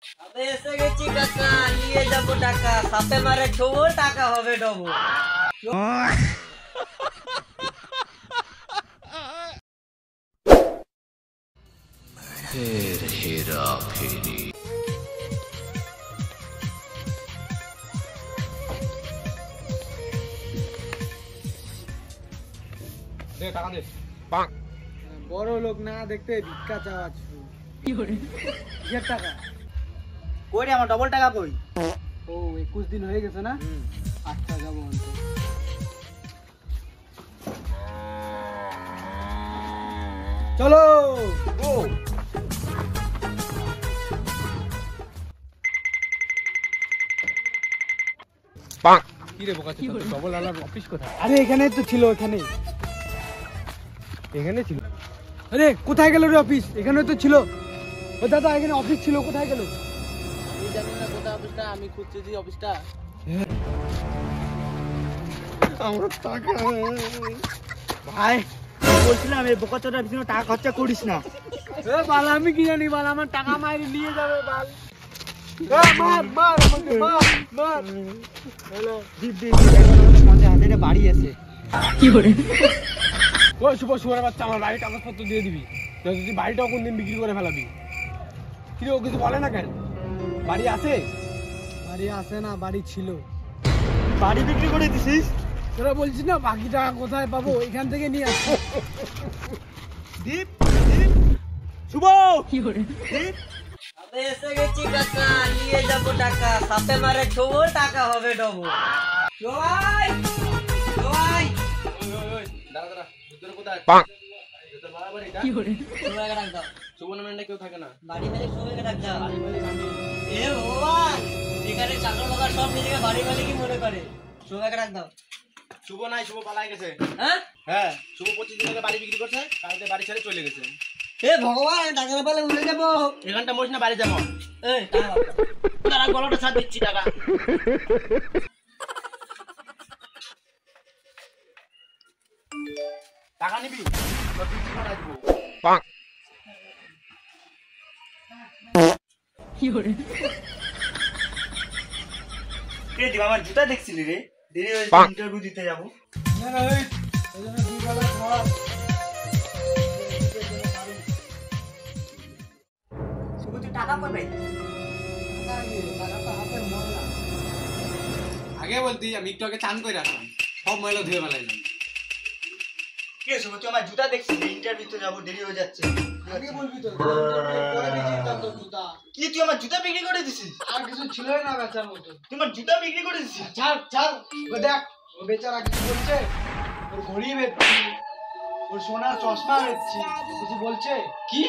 আমি এসে গেছি কাকা, নিয়ে যাবো টাকা। সাপে মারে ছোবো, টাকা হবে ডবল। फिर हेरा फेरी। দে টাকা দে। বড় লোক না দেখতে ভিক্ষা চাওয়া শুরু। কি করে? কিসের টাকা? কই রে আমার ডবল টাকা কই? ও 21 দিন হয়ে গেছে না? আচ্ছা যাবো অন্ত। চলো গো। কি রে বোকা ছিল? ডবল আলার অফিস কোথায়? আরে এখানে তো ছিল, এখানে ছিল। আরে কোথায় গেল রে অফিস? এখানে তো ছিল। ও দাদা এখানে অফিস ছিল, কোথায় গেল? আমি জানি না কোথায় অফিসটা, আমি খুঁজছি যে অফিসটা। আমার টাকা ভাই বলছিলাম এই বোকাচোদার পিছনে টাকা খরচা করিস না। এ বাল, আমি কি জানি বাল, আমার টাকা মাইরে নিয়ে যাবে বাল। মার মার আমাকে মার। হ্যালো দীপ দীপ 50,000 বাড়ি আছে। কি করে? ওই শুয়ারের বাচ্চা, আমার বাড়ির কাগজপত্র দিয়ে দিবি। তুই বাড়িটাও কোনদিন বিক্রি করে ফেলাবি। কি রে, ও কিছু বলে না কেন? বাড়ি আছে? বাড়ি আছে না, বাড়ি ছিল। বাড়ি বিক্রি করে দিছিস? তোরা বলছিস না বাকি টাকা কোথায় পাবো, এখান থেকে নিয়ে আসবো। দীপ শুভ কি করে? দীপ আমি এসে গেছি কাকা, নিয়ে যাবো টাকা। সাপে মারে ছোবো, টাকা হবে ডবল। জয় জয় দাঁড়া ভিতরে কোথায়? ভিতরে বাড়াবার এটা কি করে? সবাইকে ডাক দাও। শুভ নামে কেউ থাকে না। বাড়ি মালিক সবাইকে ডাক দাও। বাড়ি মালিক আমি। এ ভগবান, এখানে চাকর বাকর সব নিজেকে বাড়ি মালিকই মনে করে। সবাইকে ডাক দাও। শুভ নাই, শুভ পালাই গেছে। হ্যাঁ হ্যাঁ, শুভ 25 দিন আগে বাড়ি বিক্রি করছে, কালকে বাড়ি ছেড়ে চলে গেছে। এ ভগবান, আমি টাকা না পেলে উড়ে যাবো। এখানটা মরিস না, বাড়ি যাবো। এই টাকা দাও। তারা গলাটা ছাড় দিচ্ছি টাকা। টাকা নিবি? তোর বিক্রি করে আসবো। কি করে? রে দিবা, আমার জুতা দেখছিলি রে? দেরি হয়েছে, ইন্টারভিউ দিতে যাবো। না না, এই ওজন্য দুবেলা খাওয়া। শুভ তুই টাকা পাবে? টাকাটা হাতে ময়লা। আগে বলতি আমি একটু আগে চান করে আসলাম, সব ময়লা ধুয়ে ফেলাইলাম। কি শুভ তুই আমার জুতা দেখছিলি? ইন্টারভিউ তো যাবো, দেরি হয়ে যাচ্ছে। আগে বলবি তো, পরে বেশি দাম তো জুতা। কি তুই আমার জুতা বিক্রি করে দিছিস? আর কিছু ছিলই না বেচার মতো। তুই আমার জুতা বিক্রি করে দিছিস? ছাড় ছাড়, ও দেখ, ও বেচারা কিছু বলছে? ওর ঘড়ি বেচছি, ওর সোনার চশমা বেচছি, কিছু বলছে? কি